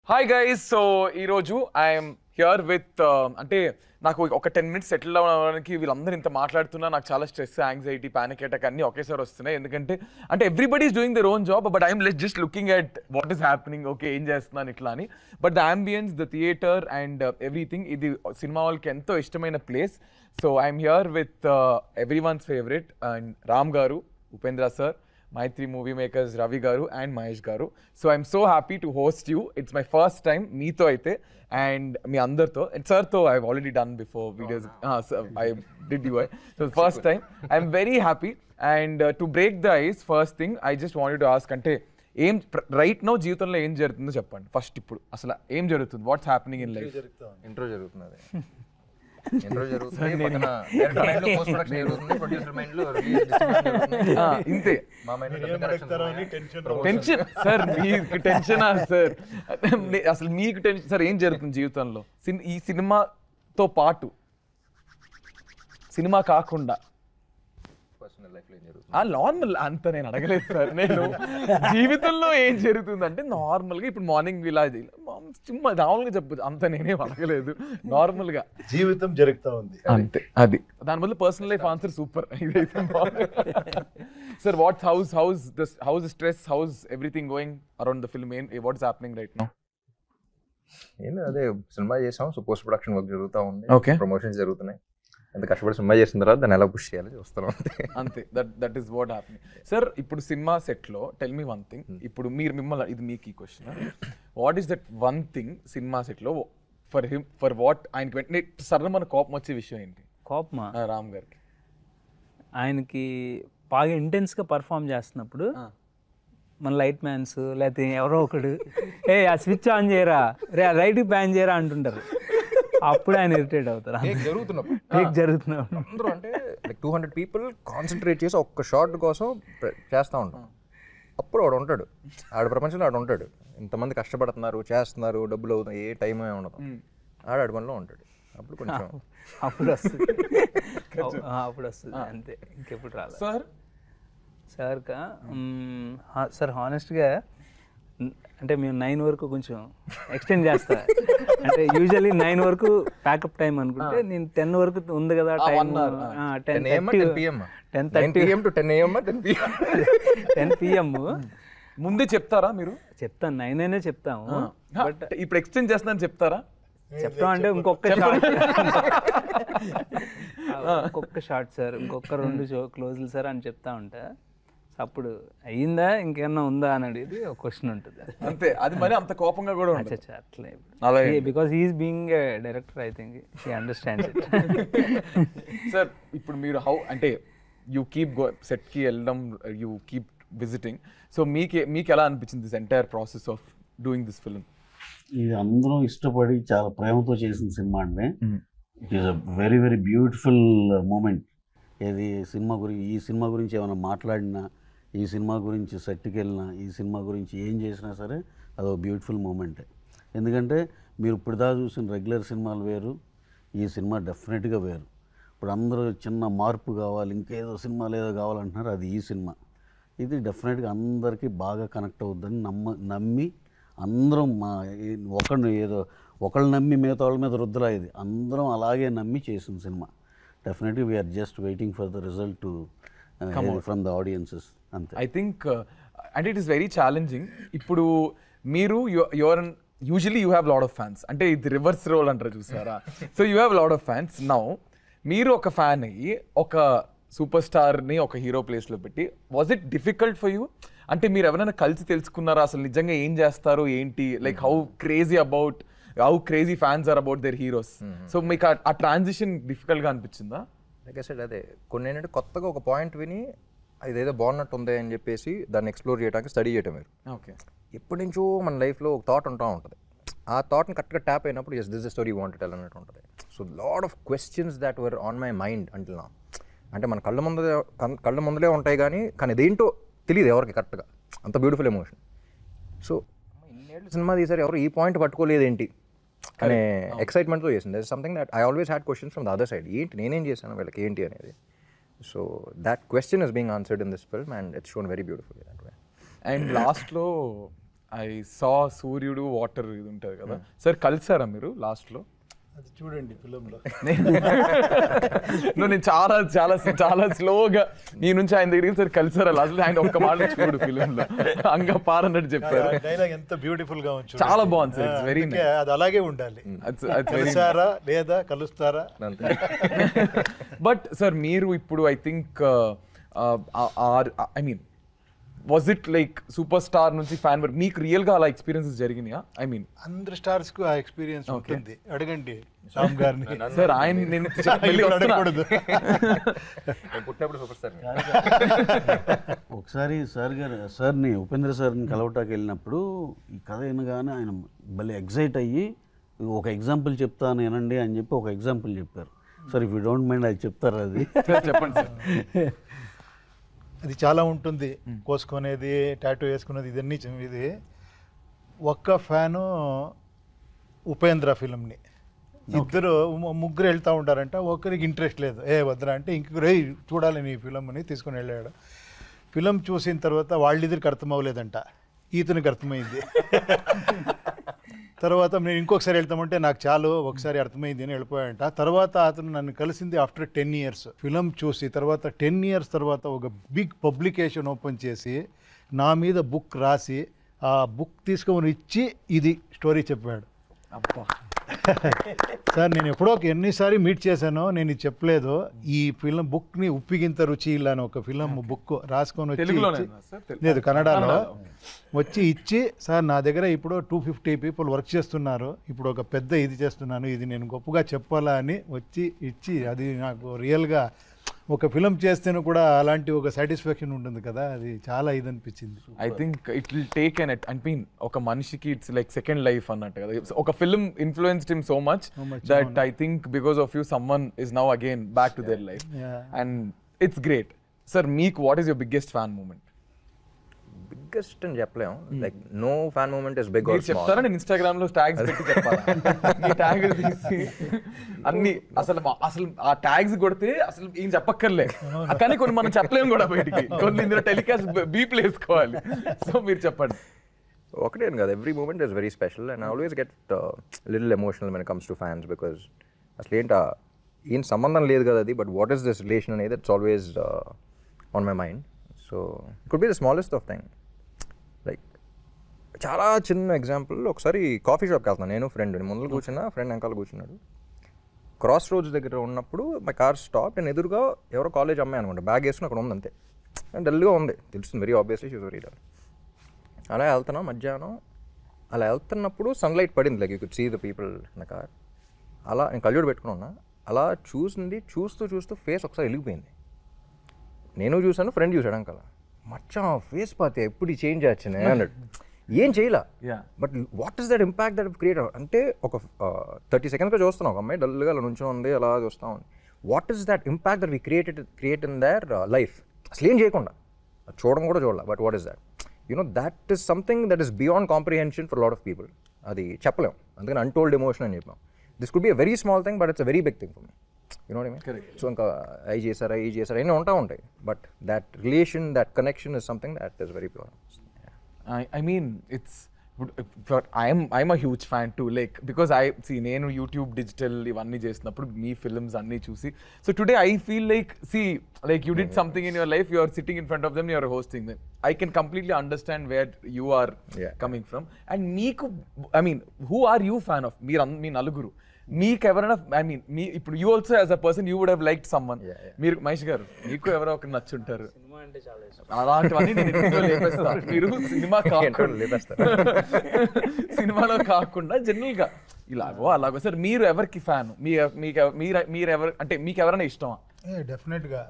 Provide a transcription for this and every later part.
Hi guys, so ఈరోజు I'm here with అంటే నాకు ఒక 10 minutes సెటిల్ అవ్వడానికి వీళ్ళందరూ ఇంత మాట్లాడుతున్నా నాకు చాలా స్ట్రెస్, యాంగ్జైటీ, పానిక్ అటాక్ అన్నీ ఒకేసారి వస్తున్నాయి. ఎందుకంటే అంటే everybody is doing their own job, but I'm just looking at what is happening, okay ఏం చేస్తున్నాను ఇట్లా అని. But the ambience, the theatre and everything, ఇది సినిమా వాళ్ళకి ఎంతో ఇష్టమైన place. So I'm here with every one's favourite and Ram garu, Upendra sir, Maitri Movie Makers, Ravi Garu and Mahesh Garu. So I'm so happy to host you. It's my first time meeto aithe and me andartho. And sir tho I've already done before videos. So I did you. So first time I'm very happy and to break the ice, first thing I just wanted to ask ante ఏం right now జీవితంలో ఏం జరుగుతుందో చెప్పండి first. ఇప్పుడు అసలు ఏం జరుగుతుంది, what's happening in life? Intro జరుగుతుంది. ఇంట్రో జరుగుతుంది, పక్కన డైరెక్టర్ మైండ్ లో పోస్ట్ ప్రొడక్షన్ జరుగుతుంది, ప్రొడ్యూసర్ మైండ్ లో రిలీజ్ డిస్ట్రిబ్యూషన్ జరుగుతుంది. ఇంతే. మా మైండ్ లో టెన్షన్ సార్, మీకు టెన్షనా సార్? అసలు మీకు టెన్షన్ సార్? ఏం జరుగుతుంది జీవితంలో ఈ సినిమాతో పాటు, సినిమా కాకుండా పర్సనల్ లైఫ్ లో ఏం జరుగుతుంది? నార్మల్ అంత నేను అడగలేదు సార్. నేను జీవితంలో ఏం జరుగుతుంది అంటే నార్మల్గా ఇప్పుడు మార్నింగ్ ఇలా చుమ్మా నార్మల్గా చెప్పు, అంత నేనేం అడగలేదు. నార్మల్గా జీవితం జరుగుతూ ఉంది అంతే. అది దాని వల్ల పర్సనల్ లైఫ్ ఆన్సర్ సూపర్. ఇదైతే sir what's house stress, house everything going around the film, what's happening right now? ఏం అదే సినిమా చేసాం, సో పోస్ట్ ప్రొడక్షన్ వర్క్ జరుగుతూ ఉంది, Okay. ప్రమోషన్స్ జరుగుతున్నాయి. ఎంత కష్టపడి సినిమా చేసిన తర్వాత దాన్ని ఎలా పుష్ చేయాలి చూస్తున్నాం అంతే. That is what happening. Sir ఇప్పుడు సినిమా సెట్లో టెల్ మీ వన్ థింగ్, ఇప్పుడు మిమ్మల్ని ఇది మీకు ఈ question, what is that one thing cinema సెట్లో ఫర్ వాట్ ఆయనకి వెంటనే సరళ మన కోపం వచ్చే విషయం ఏంటి? కోపమా? రామ్ గారికి ఆయనకి బాగా ఇంటెన్స్గా పర్ఫామ్ చేస్తున్నప్పుడు మన లైట్ మ్యాన్స్ లేకపోతే ఎవరో ఒకడు ఆ స్విచ్ ఆన్ చేయరా, రే లైట్కి ప్యాన్ చేయరా అంటుంటారు. అప్పుడు ఆయన ఇరిటేట్ అవుతారు. జరుగుతున్నప్పుడు అందరూ అంటే లైక్ 200 people కాన్సన్ట్రేట్ చేసి ఒక్క షాట్ కోసం చేస్తూ ఉంటాం. అప్పుడు వాడు ఉంటాడు, ఆడ ప్రపంచంలో ఆడు ఉంటాడు, ఇంతమంది కష్టపడుతున్నారు, చేస్తున్నారు, డబ్బులు అవుతుంది, ఏ టైం ఏమి ఉండదు, ఆడ పనిలో ఉంటాడు. అప్పుడు కొంచెం అప్పుడు వస్తుంది అప్పుడు వస్తుంది అంతే, ఇంకెప్పుడు రాదు. సార్కా సార్ హానెస్ట్గా అంటే మేము 9 వరకు కొంచెం ఎక్స్టెండ్ చేస్తా. అంటే యూజువల్లీ 9 వరకు ప్యాకప్ టైం అనుకుంటే నేను 10 వరకు ఉంది కదా టైం, 10 PM ముందే చెప్తారా మీరు? చెప్తాను, 9 అయినా చెప్తాము. బట్ ఇప్పుడు ఎక్స్టెండ్ చేస్తున్నాను చెప్తారా? చెప్తాం అంటే ఇంకొక షార్ట్, ఇంకొక షార్ట్ సార్, ఇంకొక 2 క్లోజులు సార్ అని చెప్తా ఉంటా. అప్పుడు అయ్యిందా ఇంకేమన్నా ఉందా అని అడిగి ఒక క్వశ్చన్ ఉంటుంది అంతే. అది మరి అంత కోపంగా కూడా ఉంటుంది అట్లే, because he's being a director, I think he understands it. Sir ఇప్పుడు మీరు అంటే యూ కీప్ సెట్కి వెళ్ళడం, యూ కీప్ విజిటింగ్, సో మీకు ఎలా అనిపించింది this entire process of doing this film? ఇది అందరం ఇష్టపడి చాలా ప్రేమతో చేసిన సినిమా అండి. It is a very very beautiful moment. ఏది ఈ సినిమా గురించి ఏమైనా మాట్లాడినా, ఈ సినిమా గురించి సెట్కి వెళ్ళినా, ఈ సినిమా గురించి ఏం చేసినా సరే అదో బ్యూటిఫుల్ మూమెంటే. ఎందుకంటే మీరు ఇప్పుడు దాకా చూసిన రెగ్యులర్ సినిమాలు వేరు, ఈ సినిమా డెఫినెట్గా వేరు. ఇప్పుడు అందరూ చిన్న మార్పు కావాలి, ఇంకేదో సినిమాలు ఏదో కావాలంటున్నారు, అది ఈ సినిమా. ఇది డెఫినెట్గా అందరికీ బాగా కనెక్ట్ అవుద్దని నమ్మి అందరం ఒకళ్ళు నమ్మి మిగతా వాళ్ళ మీద రుద్దురా, ఇది అందరం అలాగే నమ్మి చేసిన cinema. Definitely we are just waiting for the result to from the audiences. అంతే. I think and it is very challenging. ఇప్పుడు మీరు usually you have lot of fans, అంటే ఇది రివర్స్ రోల్ అంటారు చూసారా? So you have lot of fans. Now మీరు ఒక fan అయ్యి ఒక సూపర్ స్టార్ని ఒక హీరో ప్లేస్లో పెట్టి, was it difficult for you? అంటే మీరు ఎవరైనా కలిసి తెలుసుకున్నారా అసలు నిజంగా ఏం చేస్తారు ఏంటి, like how crazy fans are about their heroes? So మీకు ఆ ట్రాన్సిషన్ డిఫికల్ట్గా అనిపించిందా? లైక్ ఐ సెడ్, అదే కొన్ని ఏంటంటే కొత్తగా ఒక పాయింట్ విని ఇదేదో బాగున్నట్టు ఉంది అని చెప్పేసి దాన్ని ఎక్స్ప్లోర్ చేయడానికి స్టడీ చేయటం వేరు. ఓకే. ఎప్పటి నుంచో మన లైఫ్లో ఒక థాట్ ఉంటా ఉంటుంది, ఆ థాట్ని కరెక్ట్గా ట్యాప్ అయినప్పుడు yes this the story want tell అన్నట్టు ఉంటుంది. So lot of questions that were on my mind until now. అంటే మన కళ్ళ ముందలే ఉంటాయి కానీ ఇదేంటో తెలియదు ఎవరికి కరెక్ట్గా, అంత బ్యూటిఫుల్ ఎమోషన్. సో ఇన్నేళ్ళు సినిమా తీసారు, ఎవరు ఈ పాయింట్ పట్టుకోలేదు ఏంటి అనే ఎక్సైట్మెంట్తో చేసింది. That is something that I always had questions from the other side, ఏంటి నేనేం చేశాను వీళ్ళకి ఏంటి అనేది. So that question is being answered in this film and it's shown very beautiful that way. And లాస్ట్లో ఐ సా సూర్యుడు water ఇది ఉంటుంది కదా సార్, కలిసారా మీరు లాస్ట్లో? అది చూడండి ఫిలింలో. నేను చాలా చాలా చాలా స్లోగా నీ నుంచి ఆయన దగ్గరికి సార్ కలిసారా లాస్ట్, ఆయన ఒక్క మాట చూడు ఫిలింలో అంగా పారన్నట్టు చెప్పారు. డైలాగ్ ఎంత బ్యూటిఫుల్ గా ఉంది, చాలా బాగుంది సార్, ఇట్స్ వెరీ నైస్. అది అలాగే ఉండాలి. కలిసారా లేదా కలుస్తారా. బట్ సార్ మీరు ఇప్పుడు I think I mean was it like super star నుంచి ఫ్యాన్ వరకు మీకు రియల్ గా అలా ఎక్స్పీరియన్సెస్ జరిగినాయా? ఐ మీన్ అందరు స్టార్స్ కు ఆ ఎక్స్పీరియన్స్ ఉంటుంది. అడగండి రామ్ గారిని. సార్ ఆయన నేను అడగకూడదు. పుట్టినప్పుడు సూపర్ స్టార్. ఒకసారి సార్ని ఉపేంద్ర సార్ని కలవటానికి వెళ్ళినప్పుడు ఈ కథ వినగానే ఆయన భలే ఎగ్జైట్ అయ్యి ఒక ఎగ్జాంపుల్ చెప్తాను వినండి అని చెప్పి ఒక ఎగ్జాంపుల్ చెప్పారు. Sir if you don't mind అది చెప్తారు. అది చెప్పండి సార్. అది చాలా ఉంటుంది, కోసుకునేది, టాటూ వేసుకునేది, ఇదన్నీ ఇది. ఒక్క ఫ్యాను ఉపేంద్ర ఫిలింని, ఇద్దరు ముగ్గురు వెళ్తూ ఉంటారంట. ఒకరికి ఇంట్రెస్ట్ లేదు, వద్దరా అంటే ఇంకొకరు చూడాలి నీ ఫిలిం అని తీసుకుని వెళ్ళాడు. ఫిలిం చూసిన తర్వాత వాళ్ళిద్దరికి అర్థం అవ్వలేదంట, ఈతనికి అర్థమైంది. తర్వాత నేను ఇంకొకసారి వెళ్తామంటే నాకు చాలు ఒకసారి అర్థమైంది అని వెళ్ళిపోయాడంట. తర్వాత అతను నన్ను కలిసింది ఆఫ్టర్ 10 years. ఫిలిం చూసి తర్వాత 10 years తర్వాత ఒక బిగ్ పబ్లికేషన్ ఓపెన్ చేసి నా మీద బుక్ రాసి ఆ బుక్ తీసుకొని ఇచ్చి ఇది స్టోరీ చెప్పాడు. సార్ నేను ఎప్పుడో ఎన్నిసారి మీట్ చేశానో నేను ఇది చెప్పలేదు. ఈ ఫిలిం బుక్ని ఉప్పిగింత రుచి ఇలా అని ఒక ఫిలిం బుక్ రాసుకొని వచ్చి, లేదు కన్నడలో వచ్చి ఇచ్చి, సార్ నా దగ్గర ఇప్పుడు 250 people వర్క్ చేస్తున్నారు, ఇప్పుడు ఒక పెద్ద ఇది చేస్తున్నాను, ఇది నేను గొప్పగా చెప్పాలా అని వచ్చి ఇచ్చి, అది నాకు రియల్గా ఒక ఫిలిం చేస్తేనే కూడా అలాంటి ఒక సాటిస్ఫాక్షన్ ఉంటుంది కదా, అది చాలా ఇది అనిపించింది. I think it will take an I mean ఒక మనిషికి ఇట్స్ లైక్ సెకండ్ లైఫ్ అన్నట్టు కదా. ఒక film influenced him so much that I think because of you someone is now again back to their life and it's great. Sir మీకు what is your biggest fan moment? Biggest అని చెప్పలేము, like no fan moment is big or small. చెప్తారా? నేను Instagram లో tags పెట్టి చెప్పాలా? ఈ tag తీసి అన్ని అసలు ఆ ట్యాగ్స్ కొడితే అసలు ఏం చెప్పక్కర్లే, కానీ కొన్ని మనం చెప్పలేము కూడా బయటికి, కొన్ని ఇందులో టెలికాస్ట్ బీప్లు వేసుకోవాలి. సో మీరు చెప్పండి. ఒకటే కాదు, every moment is very special and I always get little emotional when it comes to fans, because అసలు ఏం సంబంధం లేదు కదా అది, but what is this relation అనేది it's always on my mind. So it could be the smallest of thing. Like చాలా చిన్న example, ఒకసారి కాఫీ షాప్కి వెళ్తున్నాను నేను, ఫ్రెండ్ ముందు కూర్చున్నా, ఫ్రెండ్ వెనకాల కూర్చున్నాడు. క్రాస్ రోడ్స్ దగ్గర ఉన్నప్పుడు మై కార్ స్టాప్, నేను ఎదురుగా ఎవరో కాలేజ్ అమ్మాయి అనుకుంటా, బ్యాగ్ వేసుకుని అక్కడ ఉంది అంతే, డల్గా ఉంది, తెలుస్తుంది very obviously she's very dull. అలా వెళ్తున్నాం మధ్యాహ్నం, అలా వెళ్తున్నప్పుడు సన్లైట్ పడింది, like you could see the people in the car. అలా నేను కళ్ళజోడు పెట్టుకుని ఉన్నా, అలా చూస్తూ ఫేస్ ఒకసారి వెలిగిపోయింది. నేను చూసాను, ఫ్రెండ్ చూసాడు అంకల, మచ్చా ఫేస్ పాతే ఎప్పుడు చేంజ్ వచ్చింది అన్నాడు. ఏం చేయలే, but what is that impact that create అంటే ఒక 30 seconds చూస్తున్నాం, ఒక అమ్మాయి డల్గా అలా నుంచో ఉంది, అలా చూస్తూ ఉంది. What is that impact that we create in their life? అసలు ఏం చేయకుండా చూడడం కూడా చూడాలి, but what is that? That is something that is beyond comprehension for lot of people. అది చెప్పలేం, అందుకని అన్టోల్డ్ ఎమోషన్ అని చెప్పాం. This could be a very small thing, but it's a very big thing for me. You know what I mean? Correct. So I చేసారా అన్నీ ఉంటాయి, but that relation, that connection is something that is very pure. I mean it's I'm a huge fan too, like because నేను YouTube digital ఇవన్నీ చేసినప్పుడు మీ films అన్నీ చూసి, so today I feel like you did something in your life, you are sitting in front of them, you are hosting them. I can completely understand where you are coming from. And మీకు I mean who are you fan of? మీ నలుగురు మీకు ఎవరైనా ఇప్పుడు you also as a person you would have liked someone. మీరు మహేష్ గారు మీకు ఎవరో ఒకరు నచ్చుంటారు, అలాంటివన్నీ నేను ఇంట్లో లేపేస్తా. మీరు సినిమాలో కాకుండా జనరల్ గా ఇలాగో అలాగో. సార్ మీరు ఎవరికి ఫ్యాన్? మీరు ఎవరు అంటే మీకు ఎవరైనా ఇష్టమా? డెఫినెట్గా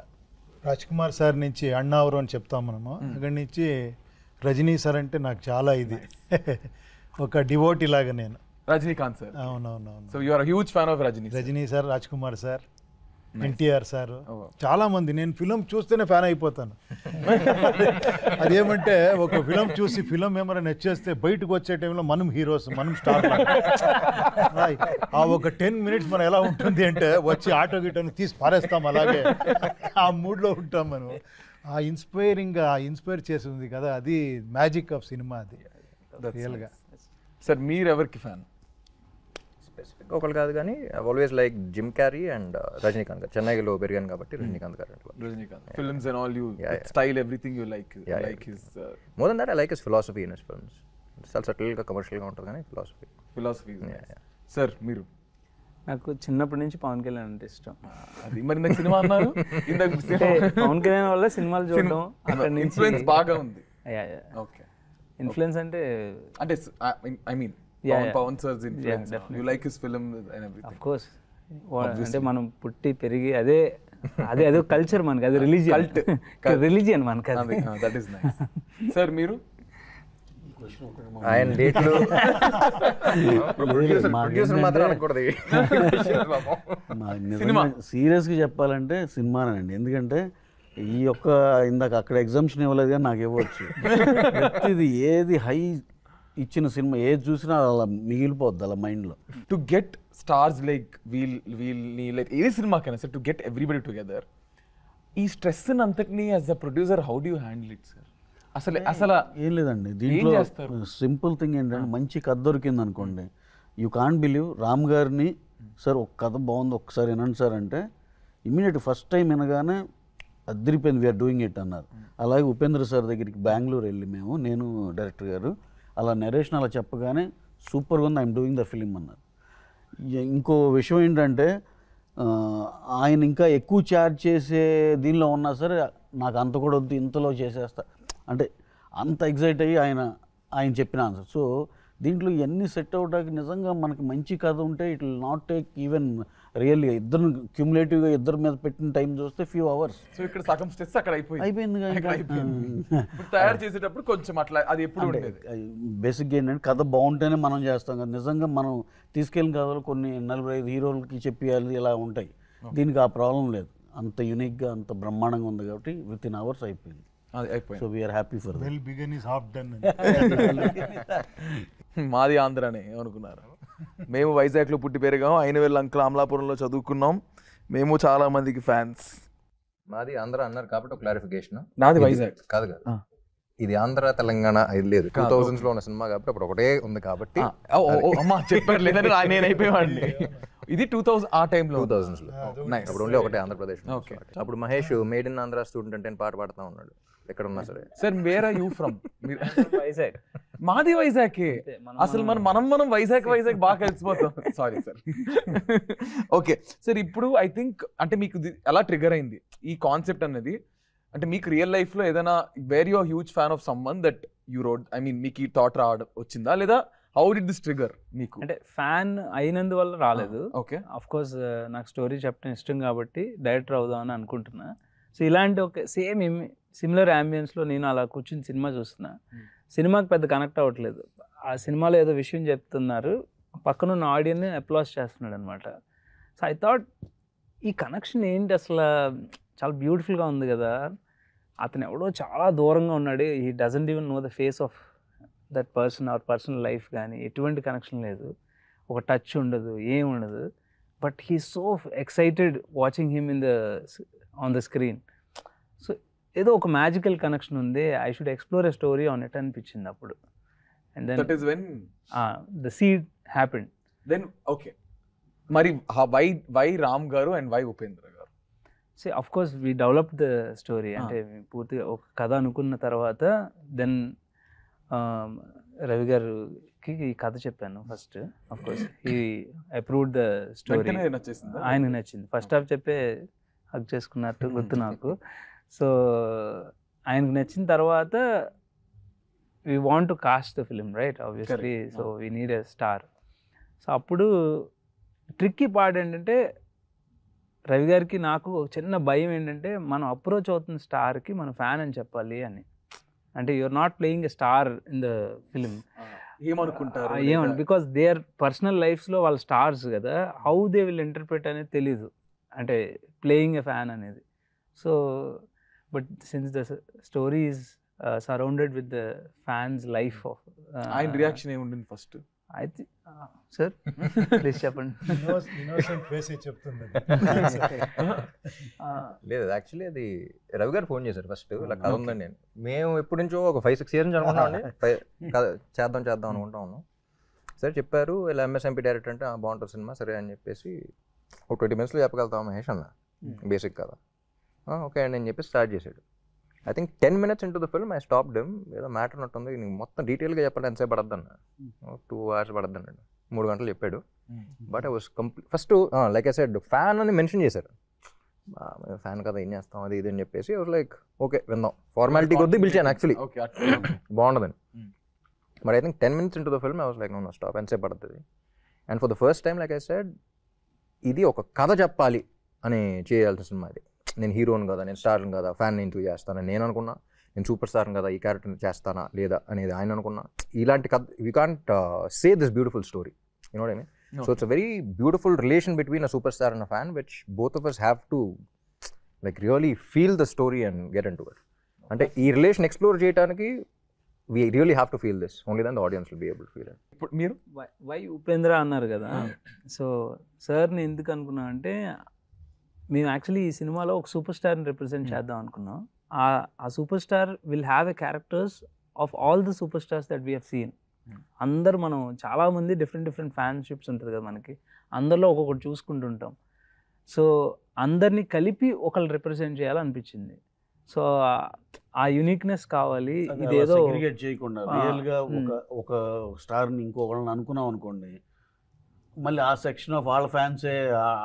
రాజ్ కుమార్ సార్ నుంచి అన్నావరం అని చెప్తాం మనము, అక్కడి నుంచి రజనీ సార్ అంటే నాకు చాలా ఇది ఒక డివోటీ లాగా నేను. రజనీకాంత్ సార్. అవునవునవును. So you are huge fan of Rajini sir, Raj Kumar sir, NTR sir, చాలా మంది. నేను ఫిలిం చూస్తేనే ఫ్యాన్ అయిపోతాను. అదేమంటే ఒక ఫిలిం చూసి ఫిలిం ఏమైనా నచ్చేస్తే బయటకు వచ్చే టైంలో మనం హీరోస్, మనం స్టార్. ఆ ఒక 10 minutes మనం ఎలా ఉంటుంది అంటే వచ్చి ఆటో గిటోని తీసి పారేస్తాం, అలాగే ఆ మూడ్లో ఉంటాం మనం. ఆ ఇన్స్పైర్ చేసింది కదా, అది మ్యాజిక్ ఆఫ్ సినిమా. అది రియల్గా. సార్ మీరు ఎవరికి ఫ్యాన్? స్పెసిఫిక్ ఒకళ్ళు కాదు కానీ always like Jim Carrey and Rajinikanth గారు. చెన్నైలో పెరిగాను కాబట్టి రజనీకాంత్ గారు అంటే Rajinikanth films and all, you style everything you like his more than that I like his philosophy in his films. చాలా సటిల్గా కమర్షియల్గా ఉంటుంది కానీ ఫిలాసఫీ. సార్ మీరు? నాకు చిన్నప్పటి నుంచి పవన్ కళ్యాణ్ అంటే ఇష్టం. అది మరి ఇందాక సినిమా అన్నారు, ఇందాక పవన్ కళ్యాణ్ వల్ల సినిమాలు చూడడం అక్కడ నుంచి ఇన్ఫ్లుయెన్స్ బాగా ఉంది. ఓకే, ఇన్ఫ్లుయెన్స్ అంటే I mean Pawan sir's influence, you like his film and everything. Of course, అంటే మనం పుట్టి పెరిగి అదే కల్చర్ మనకి, అది రిలీజియన్ మనకి. That is nice. సార్ మీరు? ఆయన డేట్లు సీరియస్గా చెప్పాలంటే సినిమానండి. ఎందుకంటే ఈ యొక్క ఇందాక అక్కడ ఎగ్జామ్షన్ ఇవ్వలేదు కానీ నాకు ఇవ్వచ్చు. ఇది ఏది హై ఇచ్చిన సినిమా ఏది చూసినా అలా మిగిలిపోద్ది అలా మైండ్లో. టు గెట్ స్టార్స్ లైక్ వీళ్ళని లైక్ ఏ సినిమాకైనా sir, to get everybody together, ఈ స్ట్రెస్ అంతటినీ as a producer how do you handle it sir? అసలు ఏం లేదండి దీంట్లో. సింపుల్ థింగ్ ఏంటంటే మంచి కథ దొరికింది అనుకోండి, యూ కాంట్ బిలీవ్ రామ్ గారిని సార్ ఒక కథ బాగుంది ఒక్కసారి వినండి సార్ అంటే ఇమీడియట్ ఫస్ట్ టైం వినగానే అద్దరిపోయింది, వీఆర్ డూయింగ్ ఇట్ అన్నారు. అలాగే ఉపేంద్ర సార్ దగ్గరికి బెంగళూరు వెళ్ళి నేను డైరెక్టర్ గారు అలా నరేషన్ అలా చెప్పగానే సూపర్గా ఉంది, ఐఎమ్ డూయింగ్ ద ఫిలిం అన్నారు. ఇంకో విషయం ఏంటంటే ఆయన ఇంకా ఎక్కువ ఛార్జ్ చేసే దీనిలో ఉన్నా సరే నాకు అంత కూడా వద్దు, ఇంతలో చేసేస్తా అంటే అంత ఎగ్జైట్ అయ్యి ఆయన చెప్పిన ఆన్సర్. సో దీంట్లో ఇవన్నీ సెట్ అవడానికి నిజంగా మనకి మంచి కథ ఉంటే it will not take even really ఇద్దరు క్యూములేటివ్గా ఇద్దరి మీద పెట్టిన టైం చూస్తే ఫ్యూ అవర్స్. సో ఇక్కడ సగం స్ట్రెస్ అక్కడ అయిపోయింది. తయారు చేసేటప్పుడు కొంచెం అట్లా అది ఎప్పుడు ఉండేది. బేసిక్గా ఏంటంటే కథ బాగుంటేనే మనం చేస్తాం కదా. నిజంగా మనం తీసుకెళ్ళిన కథలు కొన్ని 45 హీరోలకి చెప్పేయాలి ఇలా ఉంటాయి. దీనికి ఆ ప్రాబ్లం లేదు, అంత యూనిక్గా అంత బ్రహ్మాండంగా ఉంది కాబట్టి విత్ ఇన్ అవర్స్ అయిపోయింది. So we are happy for well begun is half done. మాది ఆంధ్రానే ఏమనుకున్నారు. మేము వైజాగ్లో పుట్టి పెరిగాం, అయినవేళ్ళ అంకుల్ అమలాపురంలో చదువుకున్నాం. మేము చాలా మందికి ఫ్యాన్స్. మాది ఆంధ్ర అన్నారు కాబట్టి ఒక క్లారిఫికేషన్, నాది వైజాగ్ కాదు కదా, ఇది ఆంధ్ర తెలంగాణ ఇది లేదు. 2000s లో ఉన్న సినిమా కాబట్టి అప్పుడు ఒకటే ఉంది కాబట్టి అమ్మా చెప్పారు, లేదంటే నేను అయిపోయేవాడిని. ఇది 2000 ఆ టైంలో 2000s లో అప్పుడు ఓన్లీ ఒకటే ఆంధ్రప్రదేశ్. అప్పుడు Mahesh made in Andhra student అని పాట పాడుతూ ఉన్నాడు ఎక్కడ ఉన్నా సరే. Sir where are you from? Vizag. మాది వైజాగ్. అసలు మనం వైజాగ్ బాగా కలిసిపోతాం. Sorry sir. ఓకే సార్, ఇప్పుడు ఐ థింక్ అంటే మీకు ఎలా ట్రిగర్ అయింది ఈ కాన్సెప్ట్ అనేది? అంటే మీకు రియల్ లైఫ్లో ఏదైనా where you huge fan of someone that you road, I mean మీకు ఈ థాట్ రావడం వచ్చిందా, లేదా హౌ డిడ్ దిస్ ట్రిగర్ మీకు? అంటే ఫ్యాన్ అయినందువల్ల రాలేదు. ఓకే, ఆఫ్ కోర్స్ నాకు స్టోరీ చెప్పడం ఇష్టం కాబట్టి డైరెక్టర్ అవుదామని అనుకుంటున్నా. సో ఇలాంటి ఒక సిమిలర్ అంబియన్స్లో నేను అలా కూర్చుని సినిమా చూస్తున్నా. సినిమాకి పెద్ద కనెక్ట్ అవ్వట్లేదు. ఆ సినిమాలో ఏదో విషయం చెప్తున్నారు, పక్కనున్న ఆడియన్ని అప్లాస్ చేస్తున్నాడు అనమాట. సో ఐ థాట్ ఈ కనెక్షన్ ఏంటి అసలు, చాలా బ్యూటిఫుల్గా ఉంది కదా. అతను ఎవడో చాలా దూరంగా ఉన్నాడు, he doesn't even know the face of that person or personal life కానీ ఎటువంటి కనెక్షన్ లేదు, ఒక టచ్ ఉండదు, ఏం ఉండదు. But he so excited watching him on the screen. So ఏదో ఒక మ్యాజికల్ కనెక్షన్ ఉంది, I should explore a story on it అనిపించింది అప్పుడు. And then that is when the seed happened. Then okay, మరి why Ram garu and why Upendra garu? So of course we develop the story. అంటే పూర్తిగా ఒక కథ అనుకున్న తర్వాత దెన్ రవి గారికి ఈ కథ చెప్పాను first. Of course he approved the story. ఆయనకు నచ్చింది. ఫస్ట్ హాఫ్ చెప్పే హక్ చేసుకున్నట్టు గుర్తు నాకు. సో ఆయనకు నచ్చిన తర్వాత we want to cost the film right obviously. So we need a star. So అప్పుడు ట్రిక్కీ పార్ట్ ఏంటంటే రవి గారికి నాకు ఒక చిన్న భయం ఏంటంటే మనం అప్రోచ్ అవుతున్న స్టార్కి మనం ఫ్యాన్ అని చెప్పాలి అని. అంటే you're not playing a star in the film. ఏమనుకుంటారు బికాస్ దే ఆర్ పర్సనల్ లైఫ్స్లో వాళ్ళ స్టార్స్ కదా, హౌ దే విల్ ఇంటర్ప్రిట్ అనేది తెలీదు, అంటే ప్లేయింగ్ ఎ ఫ్యాన్ అనేది. So but since the story is surrounded with the fans life of. ఆయన reaction ఏముండింది first? అయితే సార్ ప్లీజ్ చెప్పండి. ఇన్నోసెంట్ ఫేస్ చెప్తుంది. లేదు యాక్చువల్లీ అది రవి గారు ఫోన్ చేశారు ఫస్ట్, ఇలా కథ ఉందండి. నేను మేము ఎప్పటి నుంచో ఒక 5-6 years నుంచి అనుకుంటామండి, చేద్దాం అనుకుంటా ఉన్నాం. సరే చెప్పారు ఇలా ఎంఎస్ఎంపీ డైరెక్టర్ అంటే బాగుంటుంది సినిమా సరే అని చెప్పేసి ఒక 20 minutes చెప్పగలుగుతాం మహేష్ అన్న బేసిక్ కదా, ఓకే అండి అని చెప్పి స్టార్ట్ చేశాడు. I think 10 minutes into the film I stopped him. ఏదో మ్యాటర్ ఉన్నట్టుంది, నీకు మొత్తం డీటెయిల్గా చెప్పాలి ఎంతసేపు పడద్దు అన్న. 2 hours పడద్దు అన్నాడు, 3 గంటలు చెప్పాడు. But I was complete first like I said fan అని మెన్షన్ చేశారు. ఫ్యాన్ కదా ఏం చేస్తాం అది ఇది అని చెప్పేసి ఐ వాస్ లైక్ ఓకే విందాం, ఫార్మాలిటీ కొద్దీ పిలిచాను యాక్చువల్లీ బాగుండదని. But I think 10 minutes into the film I was like no stop, ఎంతసేపు పడుతుంది. And for the first time like I said ఇది ఒక కథ చెప్పాలి అని చేయాల్సిన సినిమా ఇది. నేను హీరోని కదా, నేను స్టార్ని కదా, ఫ్యాన్ ఇంటూ చేస్తానని నేను అనుకున్నా. నేను సూపర్ స్టార్ని కదా, ఈ క్యారెక్టర్ని చేస్తానా లేదా అనేది ఆయన అనుకున్నా. ఇలాంటి కథ we can't say this beautiful story, you know what I mean. So it's a very beautiful relation between a super star and a fan which both of us have to like really feel the story and get in to it. అంటే ఈ relation explore చేయడానికి we really have to feel this, only then the audience will be able to feel it. ఇప్పుడు మీరు why Upendra అన్నారు కదా, so సార్ని ఎందుకు అనుకున్నాం అంటే మేము యాక్చువల్లీ ఈ సినిమాలో ఒక సూపర్ స్టార్ని రిప్రజెంట్ చేద్దాం అనుకున్నాం. ఆ super star will have a characters of all the super stars that we have seen. అందరు మనం చాలామంది డిఫరెంట్ ఫ్యాన్షిప్స్ ఉంటుంది కదా మనకి, అందరిలో ఒక్కొక్కటి చూసుకుంటుంటాం. సో అందరినీ కలిపి ఒకళ్ళు రిప్రజెంట్ చేయాలనిపించింది. సో ఆ యూనిక్నెస్ కావాలి. ఇదేదో సెగ్రిగేట్ చేయకుండా రియల్గా ఒక స్టార్ని ఇంకొకళ్ళని అనుకున్నాం అనుకోండి, మళ్ళీ ఆ సెక్షన్ ఆఫ్ వాళ్ళ ఫ్యాన్సే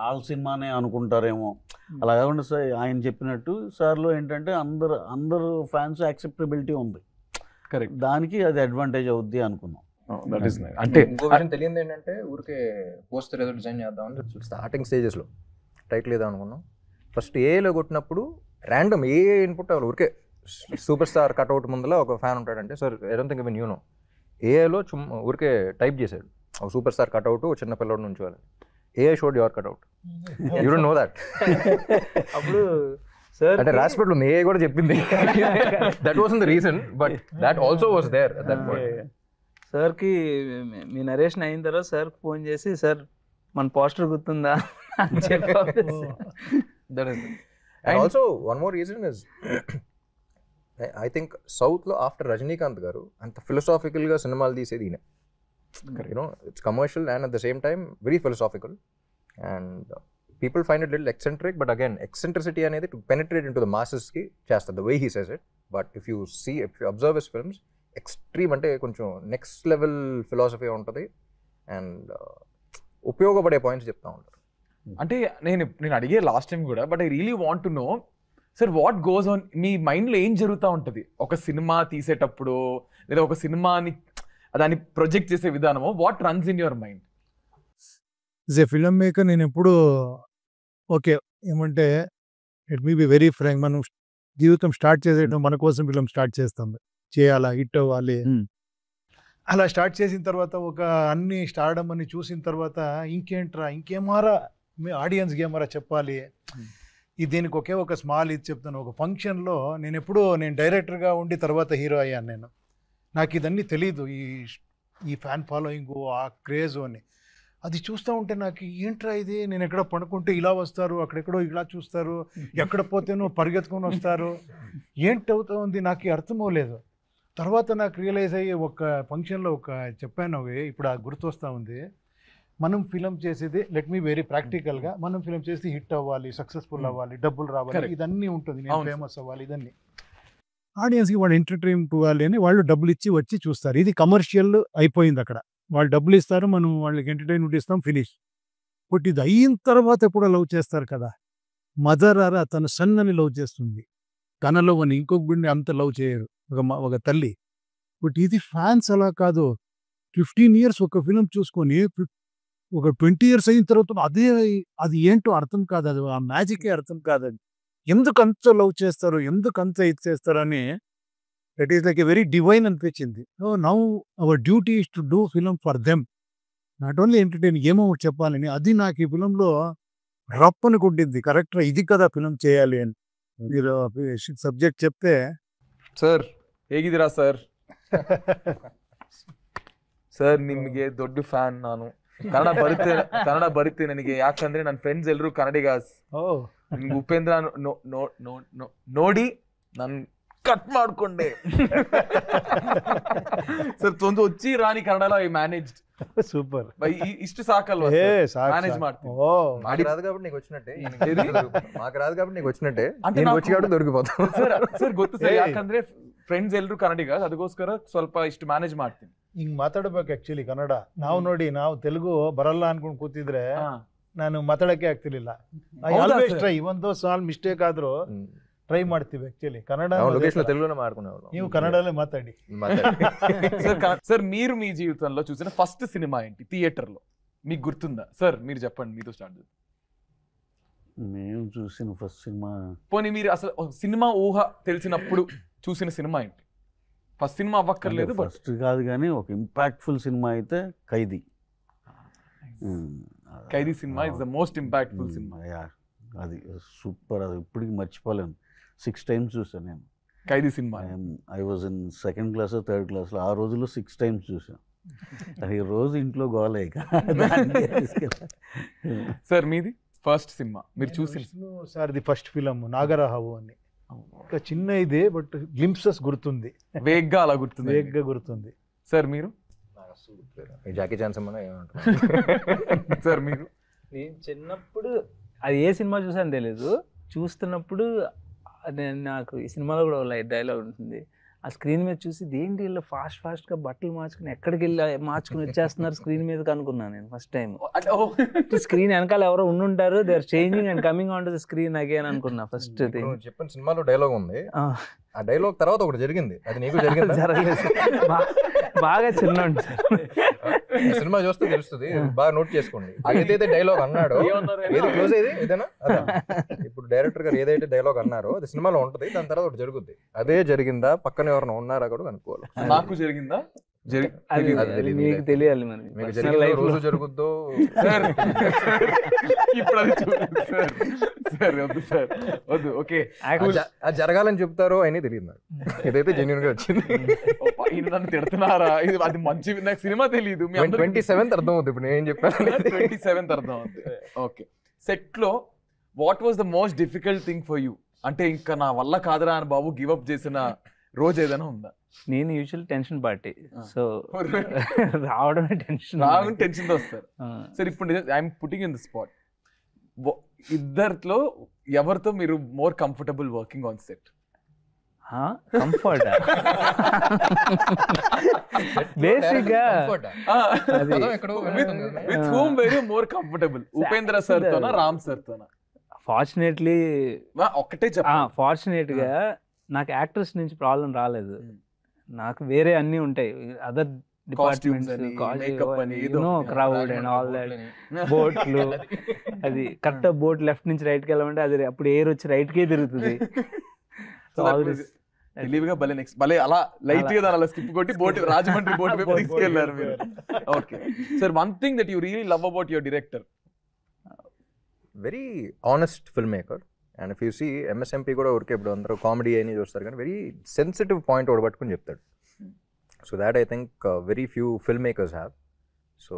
వాళ్ళ సినిమానే అనుకుంటారేమో. అలా కాకుండా సార్ ఆయన చెప్పినట్టు సార్లో ఏంటంటే అందరు ఫ్యాన్స్ యాక్సెప్టబిలిటీ ఉంది, కరెక్ట్, దానికి అది అడ్వాంటేజ్ అవుద్ది అనుకున్నాం. అంటే ఇంకో విషయం తెలియదు ఏంటంటే ఊరికే పోస్టర్ ఏదో డిజైన్ చేద్దామని స్టార్టింగ్ స్టేజెస్లో టైటిల్ ఏదో అనుకున్నాం. ఫస్ట్ ఏలో కొట్టినప్పుడు ర్యాండమ్ ఏ ఇన్పుట్ అవ్వాలి, ఊరికే సూపర్ స్టార్ కట్అవుట్ ముందులో ఒక ఫ్యాన్ ఉంటాడంటే sir I don't think even you know, ఏలో ఊరికే టైప్ చేశాడు ఒక సూపర్ స్టార్ కట్అవుట్ చిన్న పిల్లడి నుంచి వాళ్ళు ఏ showed your cutout, you don't know that. అప్పుడు సార్ అంటే రాసిపెట్లు ఉంది ఏ కూడా చెప్పింది, that was the reason but that also was there at that point. సార్కి మీ నరేషన్ అయిన తర్వాత సార్కి ఫోన్ చేసి సార్ మన పోస్టర్ గుర్తుందా అని చెప్పి. That is and also one more reason is I think south lo after Rajinikanth garu anta philosophical ga cinemalu teesedi ine, you know, it's commercial and at the same time very philosophical and people find it little eccentric, but again eccentricity anedi to penetrate into the masses ki chesta the way he says it. But if you observe his films, extreme ante koncham next level philosophy untadi and ఉపయోగపడే points చెప్తా ఉంటారు. అంటే నేను అడిగే last time కూడా, but I really want to know sir what goes on మీ మైండ్లో ఏం జరుగుతూ ఉంటుంది ఒక సినిమా తీసేటప్పుడు, లేదా ఒక సినిమాని దాన్ని ప్రొజెక్ట్ చేసే విధానము, what runs in your mind? As a film maker నేను ఎప్పుడు ఓకే ఏమంటే it me be very frank, మనం జీవితం స్టార్ట్ చేసేయడం మన కోసం ఫిల్మ్ స్టార్ట్ చేస్తాం, చేయాలా హిట్ అవ్వాలి. అలా స్టార్ట్ చేసిన తర్వాత ఒక అన్ని స్టార్డమ్ అని చూసిన తర్వాత ఇంకేంట్రా ఇంకేమారా మీ ఆడియన్స్కి ఏమారా చెప్పాలి, దీనికి ఒకే ఒక స్మాల్ ఇది చెప్తాను. ఒక ఫంక్షన్లో నేను డైరెక్టర్గా ఉండి తర్వాత హీరో అయ్యాను. నాకు ఇదన్నీ తెలీదు, ఈ ఫ్యాన్ ఫాలోయింగ్ ఆ క్రేజ్ అని. అది చూస్తూ ఉంటే నాకు ఏంట్రా ఇది, నేను ఎక్కడ పడుకుంటే ఇలా వస్తారు, అక్కడెక్కడో ఇలా చూస్తారు, ఎక్కడ పోతేనో పరిగెత్తుకొని వస్తారు, ఏంటి అవుతా ఉంది నాకు అర్థం అవ్వలేదు. తర్వాత నాకు రియలైజ్ అయ్యి ఒక ఫంక్షన్లో ఒక చెప్పాను, ఇప్పుడు ఆ గుర్తొస్తూ ఉంది. మనం ఫిలం చేసేది లెట్ మీ వెరీ ప్రాక్టికల్గా, మనం ఫిలం చేసి హిట్ అవ్వాలి, సక్సెస్ఫుల్ అవ్వాలి, డబ్బులు రావాలి, ఇదన్నీ ఉంటుంది, నేను ఫేమస్ అవ్వాలి, ఇదన్నీ ఆడియన్స్కి వాళ్ళు ఎంటర్టైన్ ఇవ్వాలి అని వాళ్ళు డబ్బులు ఇచ్చి వచ్చి చూస్తారు. ఇది కమర్షియల్ అయిపోయింది అక్కడ, వాళ్ళు డబ్బులు ఇస్తారు, మనం వాళ్ళకి ఎంటర్టైన్మెంట్ ఇస్తాం, ఫినిష్. బట్ ఇది అయిన తర్వాత ఎప్పుడో లవ్ చేస్తారు కదా. మదర్ ఆరా తన సన్ అని లవ్ చేస్తుంది, తనలో అని ఇంకొక బిడ్డని అంత లవ్ చేయరు ఒక తల్లి. బట్ ఇది ఫ్యాన్స్ అలా కాదు, 15 years ఒక ఫిలిం చూసుకొని ఒక 20 years అయిన తర్వాత అది ఏంటో అర్థం కాదు, అది ఆ మ్యాజికే అర్థం కాదు. ఎందుకు అంత లవ్ చేస్తారు, ఎందుకు అంత ఇది చేస్తారు అని that is like a very divine అనిపించింది. So now our duty is to do film for them, not only entertain, ఏమో చెప్పాలని. అది నాకు ఈ ఫిలంలో రప్పని కొట్టింది, కరెక్ట్గా ఇది కదా ఫిలం చేయాలి అని. మీరు సబ్జెక్ట్ చెప్తే సార్ ಹೇಗಿದ್ದೀರಾ సార్? ಸರ್ ನಿಮಗೆ ದೊಡ್ಡ ಫ್ಯಾನ್ ನಾನು. ಕನ್ನಡ ಬರುತ್ತೆ ನನಗೆ, ಯಾಕಂದ್ರೆ ನನ್ನ ಫ್ರೆಂಡ್ಸ್ ಎಲ್ಲರೂ ಕನ್ನಡಿಗಾಸ್. ನಿಮ್ಗೆ ಉಪೇಂದ್ರ ನೋಡಿ ನಾನು ಕಟ್ ಮಾಡ್ಕೊಂಡೆ. ಸರ್ ಒಂದು వచ్చి రాని కన్నడలో ఐ మేనేజ్డ్. సూపర్. ఇಷ್ಟು సాకల్వా మేనేజ్ ಮಾಡ್ತೀನಿ. మాకు రాదు కాబట్టి నీకు వచ్చినట్టే, మాకు రాదు కాబట్టి నీకు వచ్చినట్టే, నేను వచ్చి కాబట్టి ದೊರಕಿపోతాం. ಸರ್ ಗೊತ್ತು ಸರ್, ಯಾಕಂದ್ರೆ ಫ್ರೆಂಡ್ಸ್ ಎಲ್ಲರೂ ಕನ್ನಡಿಗ, ಅದಕ್ಕೋಸ್ಕರ ಸ್ವಲ್ಪ ಇಷ್ಟು ಮ್ಯಾನೇಜ್ ಮಾಡ್ತೀನಿ. ಹಿಂಗ್ ಮಾತಾಡ್ಬೇಕು ಆಕ್ಚುಲಿ ಕನ್ನಡ. ನಾವು ನೋಡಿ, ನಾವು ತೆಲುಗು ಬರಲ್ಲ ಅನ್ಕೊಂಡ್ ಕೂತಿದ್ರೆ ನಾನು ಮಾತಾಡಕ್ಕೆ ಆಗ್ತಿರ್ಲಿಲ್ಲ. ಐ ಆಲ್ವೇಸ್ ಟ್ರೈ, ಒಂದು ಸಾಲ್ ಮಿಸ್ಟೇಕ್ ಆದ್ರೂ ಟ್ರೈ ಮಾಡ್ತೀವಿ ಆಕ್ಚುಲಿ. ಕನ್ನಡ లొకేషన్ తెలుగులోనే మాట్లాడుకునేవాళ్ళం, ನೀವು కన్నడలో మాట్లాడి. సార్ మీరు మీ జీవితంలో చూసిన ఫస్ట్ సినిమా ఏంటి థియేటర్ లో, మీకు గుర్తుందా? సార్ మీరు చెప్పండి, మీతో స్టార్ట్ చేద్దాం. మేము చూసిన ఫస్ట్ సినిమా, పోనీ మీరు అసలు సినిమా ఊహ తెలిసినప్పుడు చూసిన సినిమా ఏంటి? ఫస్ట్ సినిమా అవ్వక్కర్లేదు, ఫస్ట్ కాదు కానీ ఒక ఇంపాక్ట్ఫుల్ సినిమా అయితే Khaidi. Khaidi cinema is the most impactful cinema. అది సూపర్, అది ఇప్పటికి మర్చిపోలేను. 6 times చూసాను నేను Khaidi cinema. I was in 2nd class, 3rd class. ఆ రోజుల్లో 6 times చూసాను. అది రోజు ఇంట్లో గోలే. సార్ మీది ఫస్ట్ సినిమా మీరు చూసిన? సార్ది ఫస్ట్ ఫిలం నాగరహావు అని. ఒక చిన్న ఇదే బట్ గ్లింప్సెస్ గుర్తుంది, వేగ్గా అలా గుర్తుంది, వేగ్గా గుర్తుంది. సార్ మీరు? జాకీ చాన్ సినిమా ఏమంటారు సార్ మీరు? నేను చిన్నప్పుడు అది ఏ సినిమా చూసాను తెలియదు, చూస్తున్నప్పుడు నాకు ఈ సినిమాలో కూడా లైట్ డైలాగ్ ఉంటుంది. ఆ స్క్రీన్ మీద చూసి దేంటి వీళ్ళు ఫాస్ట్గా బట్టలు మార్చుకుని ఎక్కడికి వెళ్ళి మార్చుకుని వచ్చేస్తున్నారు స్క్రీన్ మీద అనుకున్నాను నేను ఫస్ట్ టైం. స్క్రీన్ వెనకాల ఎవరో ఉండుంటారు, they are changing and coming on to the screen again అనుకున్నా ఫస్ట్ థింగ్. చెప్పిన సినిమాలో డైలాగ్ ఉంది, ఆ డైలాగ్ తర్వాత ఒకటి జరిగింది, అది నీకు జరిగింది? జరగలేదు, బాగా చిన్న సినిమా చూస్తే తెలుస్తుంది, బాగా నోట్ చేసుకోండి. ఏదైతే డైలాగ్ అన్నాడో, ఏది క్లోజ్ అయ్యేది ఏదైనా, ఇప్పుడు డైరెక్టర్ గారు ఏదైతే డైలాగ్ అన్నారో అది సినిమాలో ఉంటది, దాని తర్వాత ఒకటి జరుగుద్ది. అదే జరిగిందా, పక్కన ఎవరైనా ఉన్నారా కూడా కనుక్కోవాలి. నాకు జరిగిందా? మీకు తెలియాలి మరి, మీకు జరిగిందో రోజు జరుగుద్దో ఇప్పుడు అది సార్ వద్దు సార్ వద్దు. ఓకే, అది జరగాలని చెప్తారో అయినా తెలియదు నాకు, ఇదైతే జెన్యూన్ గా వచ్చింది. నన్ను తిడుతున్నారా? ఇది అది మంచి, నాకు సినిమా తెలియదు. 27th అర్థం అవుతుంది ఇప్పుడు నేను చెప్పాను. 27th అర్థం అవుతుంది. ఓకే, సెట్ లో what was the most difficult thing for you? అంటే ఇంకా నా వల్ల కాదురా అని బాబు గివ్ అప్ చేసిన రోజు ఏదైనా ఉందా? నేను యూజువల్ టెన్షన్ పార్టీ, సో రావడమే టెన్షన్ తో వస్తారు. సరే ఇప్పుడు I'm putting in the spot, ఇద్దరిలో ఎవరితో మీరు more comfortable working on set? Comfort basic గా with whom very more comfortable, Upendra sir తోనా రామ్ సార్ తోనా? ఫార్చునేట్లీ ఒక్కటే ఫార్చునేట్ గా నాకు యాక్టర్స్ నుంచి ప్రాబ్లం రాలేదు. నాకు వేరే అన్ని ఉంటాయి, other departments, crowd and all that, బోట్లు, అది కరెక్ట్ బోట్ లెఫ్ట్ నుంచి రైట్ కి వెళ్ళమంటే అది అప్పుడు ఎయిర్ వచ్చి రైట్ కే తిరుగుతుంది. తెలివిగా భలే నెక్స్ట్ భలే అలా లైట్ గా అలా స్కిప్ కొట్టి బోట్ రాజమండ్రి బోట్ వైపు తీసుకెళ్లారు మీరు. Okay sir, one thing that you really love about your director? Very honest film maker. And if you see MSMP కూడా ఊరికే ఇప్పుడు అందరూ కామెడీ అని చూస్తారు, కానీ వెరీ సెన్సిటివ్ పాయింట్ ఒకటి పట్టుకుని చెప్తాడు. So that I think very few film makers have. So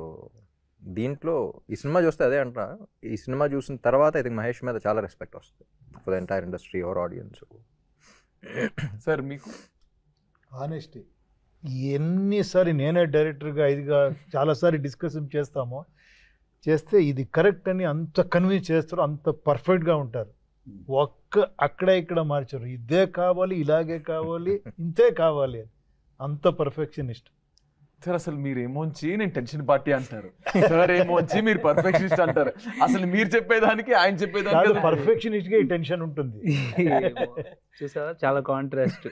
దీంట్లో ఈ సినిమా చూస్తే అదే అంటారా, ఈ సినిమా చూసిన తర్వాత ఐ థింక్ మహేష్ మీద చాలా రెస్పెక్ట్ వస్తుంది for the entire industry or audience. Sir మీకు? ఆనెస్టీ. ఎన్నిసారి నేనే డైరెక్టర్గా ఇదిగా చాలాసారి డిస్కషన్ చేస్తే ఇది కరెక్ట్ అని అంత కన్విన్స్ చేస్తారు, అంత పర్ఫెక్ట్గా ఉంటారు. అక్కడ ఇక్కడ మార్చారు, ఇదే కావాలి, ఇలాగే కావాలి, ఇంతే కావాలి అని, అంత పర్ఫెక్షనిస్ట్. సార్ అసలు మీరేమోంచి నేను టెన్షన్ పార్టీ అంటారు, సార్ ఏమోంచి మీరు పర్ఫెక్షనిస్ట్ అంటారు. అసలు మీరు చెప్పేదానికి ఆయన చెప్పేదానికి పర్ఫెక్షనిస్ట్ గా ఈ టెన్షన్ ఉంటుంది. చూసారా, చాలా కాంట్రాస్ట్.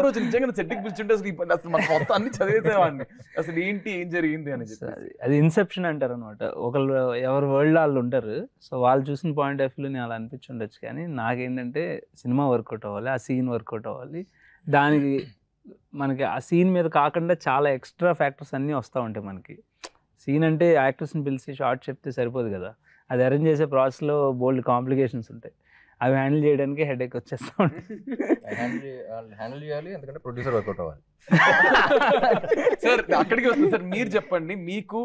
రోజు నిజంగా సెట్టింగ్ పిలిచుంటే అసలు మన మొత్తం అన్ని చదివేసేవాడిని, అసలు ఏంటి ఏం జరిగింది అని చెప్పి. అది ఇన్సెప్షన్ అంటారు అనమాట. ఒకళ్ళు ఎవరు వరల్డ్ వాళ్ళు ఉంటారు, సో వాళ్ళు చూసిన పాయింట్ ఆఫ్ వ్యూలో నేను అలా అనిపించుండొచ్చు, కానీ నాకేంటంటే సినిమా వర్కౌట్ అవ్వాలి, ఆ సీన్ వర్కౌట్ అవ్వాలి. దానికి మనకి ఆ సీన్ మీద కాకుండా చాలా ఎక్స్ట్రా ఫ్యాక్టర్స్ అన్నీ వస్తూ ఉంటాయి మనకి. సీన్ అంటే యాక్టర్స్ని పిలిచి షార్ట్ చెప్తే సరిపోదు కదా, అది అరేంజ్ చేసే ప్రాసెస్లో బోల్డ్ కాంప్లికేషన్స్ ఉంటాయి. అవి హ్యాండిల్ చేయడానికి హెడేక్ వచ్చేస్తా ఉంటుంది. హ్యాండిల్ చేయాలి, ఎందుకంటే ప్రొడ్యూసర్ వర్కౌట్ అవ్వాలి. సార్ అక్కడికి వస్తుంది సార్. మీరు చెప్పండి, మీకు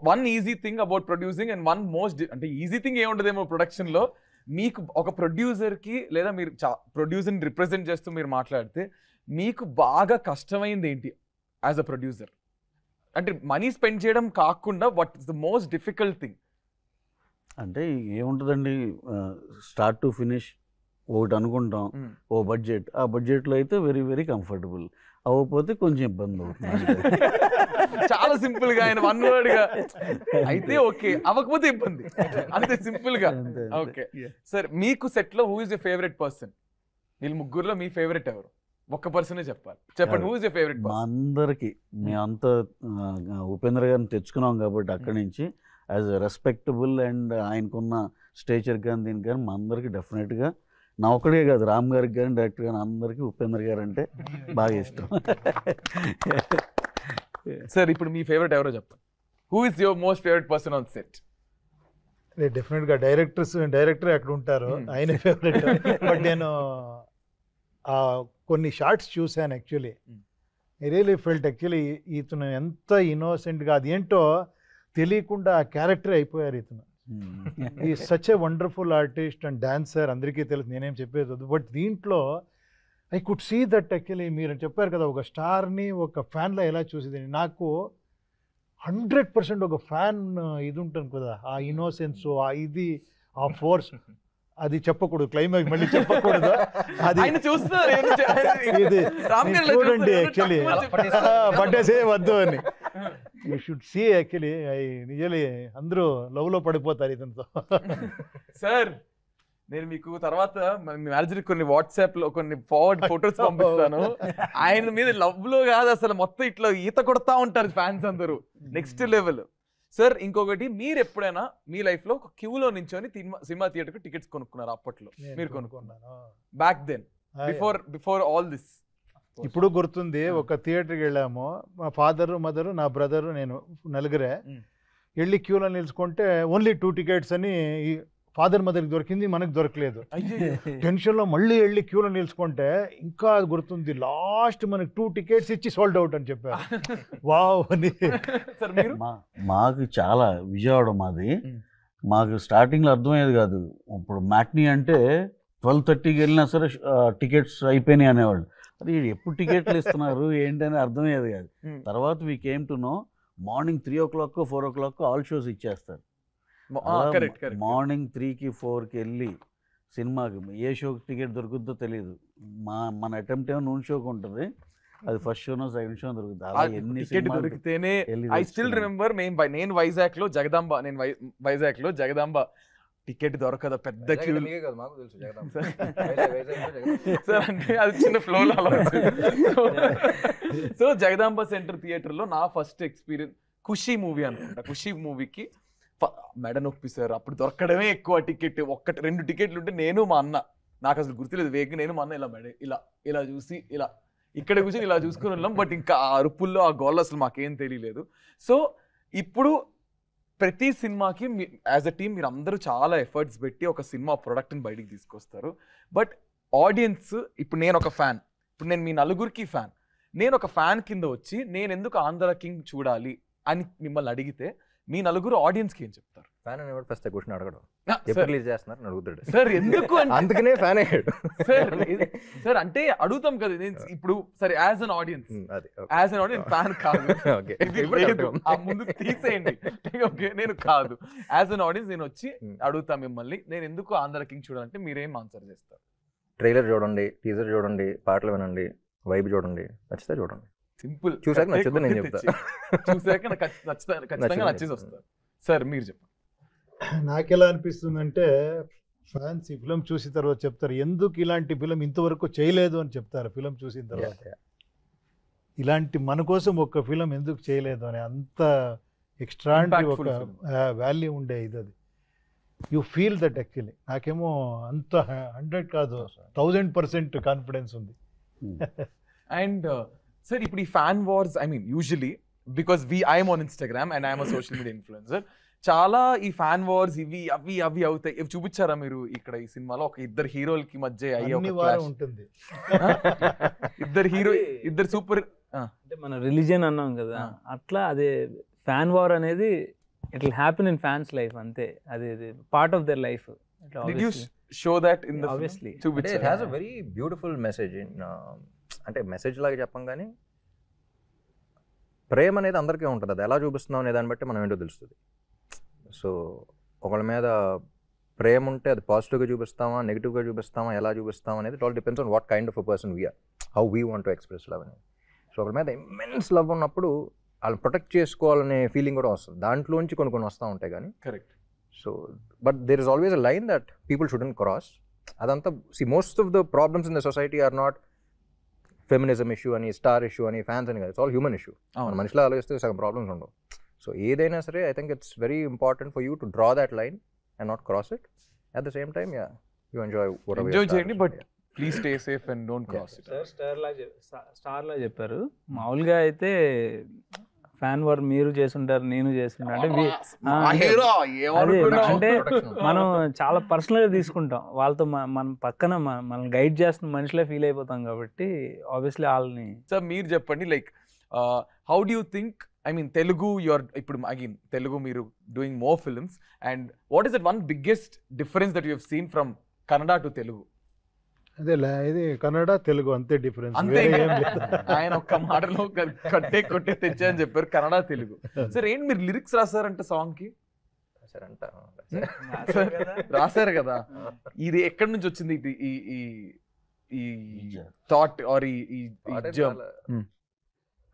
one easy thing about producing and one most, అంటే ఈజీ థింగ్ ఏముంటుందేమో ప్రొడక్షన్లో, మీకు ఒక ప్రొడ్యూసర్కి లేదా మీరు ప్రొడ్యూసర్ని రిప్రజెంట్ చేస్తూ మీరు మాట్లాడితే మీకు బాగా కష్టమైంది ఏంటి యాజ్ అ ప్రొడ్యూసర్? అంటే మనీ స్పెండ్ చేయడం కాకుండా what is the most difficult thing? అంటే ఏముంటుందండి, స్టార్ట్ టు ఫినిష్ ఒకటి అనుకుంటాం, ఓ బడ్జెట్, ఆ బడ్జెట్లో అయితే వెరీ వెరీ కంఫర్టబుల్, అవ్వకపోతే కొంచెం ఇబ్బంది అవుతుంది. చాలా సింపుల్ గా ఆయన వన్ వర్డ్ గా అయితే ఓకే, అవ్వకపోతే ఇబ్బంది, అంతే సింపుల్ గా. ఓకే సార్, మీకు సెట్ లో who is your favourite person? వీళ్ళు ముగ్గురులో మీ ఫేవరెట్ ఎవరు? ఒక్క పర్సనే చెప్పాలి, చెప్పండి. హూ ఇస్ యర్ ఫేవరెట్ మా పర్సన్? అందరికి మేమంతా ఉపేంద్ర గారిని తెచ్చుకున్నాం కాబట్టి అక్కడి నుంచి యాజ్ ఎ రెస్పెక్టబుల్ అండ్ ఆయనకున్న స్టేచర్ కానీ దీనికి కానీ మా అందరికి డెఫినెట్గా, నా ఒక్కడే కాదు, రామ్ గారికి కానీ డైరెక్టర్ కానీ అందరికీ ఉపేంద్ర గారు అంటే బాగా ఇష్టం. సార్ ఇప్పుడు మీ ఫేవరెట్ ఎవరో చెప్పండి. Who is your most favourite person on set? డెఫినెట్గా డైరెక్టర్ అక్కడ ఉంటారు, ఆయన ఫేవరెట్. బట్ నేను కొన్ని షార్ట్స్ చూశాను actually. I really felt actually ఇతను ఎంత ఇన్నోసెంట్గా, అదేంటో తెలియకుండా ఆ క్యారెక్టర్ అయిపోయారు ఇతను. ఈ such a wonderful artist and dancer, అందరికీ తెలుసు, నేనేం చెప్పేది వద్దు. బట్ దీంట్లో I could see that actually మీరు చెప్పారు కదా, ఒక స్టార్ని ఒక ఫ్యాన్లో ఎలా చూసేది. నాకు 100% ఒక ఫ్యాన్ ఇది ఉంటుంది కదా, ఆ ఇన్నోసెన్స్, ఆ ఇది, ఆ ఫోర్స్, అది చెప్పకూడదు, క్లైమాక్స్ మళ్ళీ చెప్పకూడదు. అది ఆయన చూస్తున్నారు, ఇది చూడండి యాక్చువల్లీ, పట్టేసే వద్దు అని. You should see actually. నిజలీ అందరూ లవ్లో పడిపోతారు ఇతనితో. సార్ నేను మీకు తర్వాత మీ మేనేజర్కి కొన్ని వాట్సాప్ లో కొన్ని ఫార్వర్డ్ ఫొటోస్ పంపిస్తాను. ఆయన మీద లవ్ లో కాదు అసలు, మొత్తం ఇట్లా ఈత కొడతా ఉంటారు ఫ్యాన్స్ అందరూ, నెక్స్ట్ లెవెల్. సార్ ఇంకొకటి, మీరు ఎప్పుడైనా మీ లైఫ్ లో ఒక క్యూలో నించొని సినిమా థియేటర్ కు టికెట్స్ కొనుక్కున్నారు? అప్పట్లో మీరు కొనుక్కున్నారు, back then, before all this? ఇప్పుడు గుర్తుంది, ఒక థియేటర్కి వెళ్ళాము, మా ఫాదరు, మదరు, నా బ్రదరు, నేను, నలుగురే వెళ్ళి క్యూలో నిలుచుకుంటే ఓన్లీ 2 టికెట్స్ అని ఫాదర్ మదర్కి దొరికింది, మనకు దొరకలేదు. టెన్షన్లో మళ్ళీ వెళ్ళి క్యూలో నిలుచుకుంటే ఇంకా గుర్తుంది, లాస్ట్ మనకి 2 టికెట్స్ ఇచ్చి సోల్డ్ అవుట్ అని చెప్పారు. వావ్ అని. మాకు చాలా విజయవాడ మాది, మాకు స్టార్టింగ్లో అర్థమయ్యేది కాదు. ఇప్పుడు మ్యాట్నీ అంటే 12:30కి వెళ్ళినా సరే టికెట్స్ అయిపోయినాయి అనేవాళ్ళు. అది ఎప్పుడు టికెట్లు ఇస్తున్నారు ఏంటని అర్థమయ్యేది కాదు. తర్వాత we came to know, morning 3 o'clock 4 o'clock all shows ఇచ్చేస్తారు. మార్నింగ్ 3కి 4కి వెళ్ళి సినిమాకి ఏ షోకి టికెట్ దొరుకుతుందో తెలియదు. మన అటెంప్ట్ ఏమో నూనె షోకి ఉంటుంది, అది ఫస్ట్ షోనో సెకండ్ షో దొరుకుతుంది. అలా ఎన్ని దొరికితేనే. ఐ స్టిల్ రిమెంబర్, నేను వైజాగ్ లో జగదాంబ టికెట్ దొరకదు, పెద్ద క్యూ. సార్ అంటే అది చిన్న flow. So Jagadamba centre theatre లో నా ఫస్ట్ ఎక్స్పీరియన్స్ ఖుషి మూవీ అనుకుంటా. ఖుషి మూవీకి మెడ నొప్పి సార్, అప్పుడు దొరకడమే ఎక్కువ టికెట్. 1-2 టికెట్లు ఉంటే నేను మా అన్న, నాకు అసలు గుర్తులేదు, వేగ నేను మా అన్న ఇలా మెడ ఇలా చూసి ఇక్కడ కూర్చొని ఇలా చూసుకుని ఉన్నాం. బట్ ఇంకా ఆ అరుపుల్లో ఆ గోల్ అసలు మాకేం తెలియలేదు. సో ఇప్పుడు ప్రతి సినిమాకి యాజ్ అ టీమ్ మీరు అందరూ చాలా ఎఫర్ట్స్ పెట్టి ఒక సినిమా ప్రొడక్ట్ని బయటికి తీసుకొస్తారు. బట్ ఆడియన్స్, ఇప్పుడు నేను ఒక ఫ్యాన్, ఇప్పుడు నేను మీ నలుగురికి ఫ్యాన్, నేను ఒక ఫ్యాన్ కింద వచ్చి నేను ఎందుకు ఆంధ్ర కింగ్ చూడాలి అని మిమ్మల్ని అడిగితే మీ నలుగురు ఆడియన్స్కి ఏం చెప్తారు? ఫ్యాన్ అనేవాడు ఫస్ట్ క్వశ్చన్ అడగడు, ఎప్పుడు రిలీజ్ చేస్తున్నారు అడుగుతాడు. సార్ ఎందుకు అందుకనే ఫ్యాన్ అయ్యాడు సార్. అంటే అడుగుతాం కదా, నేను ఇప్పుడు సరే యాజ్ అన్ ఆడియన్స్ ఫ్యాన్ కాదు, ఆ ముందు తీసేయండి, ఓకే నేను కాదు, యాజ్ అన్ ఆడియన్స్ నేను వచ్చి అడుగుతా మిమ్మల్ని, నేను ఎందుకు ఆంధ్ర కింగ్ చూడాలంటే మీరేం ఆన్సర్ చేస్తారు? ట్రైలర్ చూడండి, టీజర్ చూడండి, పాటలు వినండి, వైబ్ చూడండి, నచ్చితే చూడండి. సింపుల్. చూసాక నచ్చుద్ది నేను చెప్తా, చూసాక ఖచ్చితంగా నచ్చేసి వస్తారు. సార్ మీరు చెప్పండి. నాకెలా అనిపిస్తుందంటే, ఫ్యాన్స్ ఈ ఫిలిం చూసిన తర్వాత చెప్తారు, ఎందుకు ఇలాంటి ఫిలిం ఇంతవరకు చేయలేదు అని చెప్తారు. ఫిలిం చూసిన తర్వాత ఇలాంటి మన కోసం ఒక ఫిలిం ఎందుకు చేయలేదు అని, అంత ఎక్స్ట్రాండరీ ఒక వాల్యూ ఉండే ఇది. అది యూ ఫీల్ దట్ యాక్చువల్లీ. నాకేమో అంత 100 కాదు 1000% కాన్ఫిడెన్స్ ఉంది. అండ్ సార్ ఇప్పుడు ఈ fan wars, I mean usually because I'm on Instagram and I'm a social media influencer, చాలా ఈ ఫ్యాన్ వార్స్ ఇవి అవి అవి అవుతాయి. ఇవి చూపించారా మీరు ఇక్కడ ఈ సినిమాలో? ఒక ఇద్దరు హీరోలకి మధ్య అయ్యే అన్ని ఒక వారం clash. ఉంటుంది. ఇద్దరు హీరో, ఇద్దరు సూపర్. అంటే మన రిలీజియన్ అన్నాం కదా, అట్లా అదే ఫ్యాన్ వార్ అనేది it will happen in fans life, అంతే. అది part of their life. Did you show that in the Obviously. film? అంటే it has a very beautiful message. అంటే మెసేజ్ లాగా చెప్పం కానీ ప్రేమ అనేది అందరికీ ఉంటుంది. అది ఎలా చూపిస్తున్నాం అనే దాన్ని బట్టి మనం ఏంటో తెలుస్తుంది. సో ఒకళ్ళ మీద ప్రేమ ఉంటే అది పాజిటివ్గా చూపిస్తామా, నెగిటివ్గా చూపిస్తామా, ఎలా చూపిస్తామా అనేది it all depends on what kind of a person we are, how we want to express love అనేది. సో ఒకళ్ళ మీద ఇమ్మెన్స్ లవ్ ఉన్నప్పుడు వాళ్ళు ప్రొటెక్ట్ చేసుకోవాలనే ఫీలింగ్ కూడా వస్తుంది. దాంట్లోంచి కొన్ని వస్తూ ఉంటాయి కానీ. Correct. So but there is always a line that people shouldn't cross. అదంతా most of the problems in the society are not feminism issue అని, స్టార్ ఇష్యూ అని, ఫ్యాన్స్ అని కాదు. It's all human issue. మన మనిషిలో ఆలోచిస్తే సగం ప్రాబ్లమ్స్ ఉండవు. సో ఏదైనా సరే I think it's very important for you to draw that line and not cross it. At the same time you enjoy చేయండి, but please stay safe and don't cross it. Star లా చెప్పారు. మామూలుగా అయితే fan war మీరు చేస్తుంటారు, నేను చేస్తుంటా అంటే అంటే మనం చాలా పర్సనల్గా తీసుకుంటాం. వాళ్ళతో మనం పక్కన మనం గైడ్ చేస్తున్న మనుషులే ఫీల్ అయిపోతాం కాబట్టి ఆబ్వియస్లీ వాళ్ళని. సార్ మీరు చెప్పండి, like how do you think, I mean Telugu your ఇప్పుడు అగైన్ తెలుగు మీరు doing more films, and what is that one biggest difference that you have seen from Kannada to Telugu? అదే ఇది కన్నడ తెలుగు అంతే డిఫరెన్స్. అంతే. ఆయన ఒక్క మాటలో కొట్టే తెచ్చా అని చెప్పారు, కన్నడ తెలుగు. సార్ ఏంటి మీరు లిరిక్స్ రాశారంట సాంగ్ కి? రాశారు కదా, ఇది ఎక్కడి నుంచి వచ్చింది ఈ థాట్ ఆర్ ఈ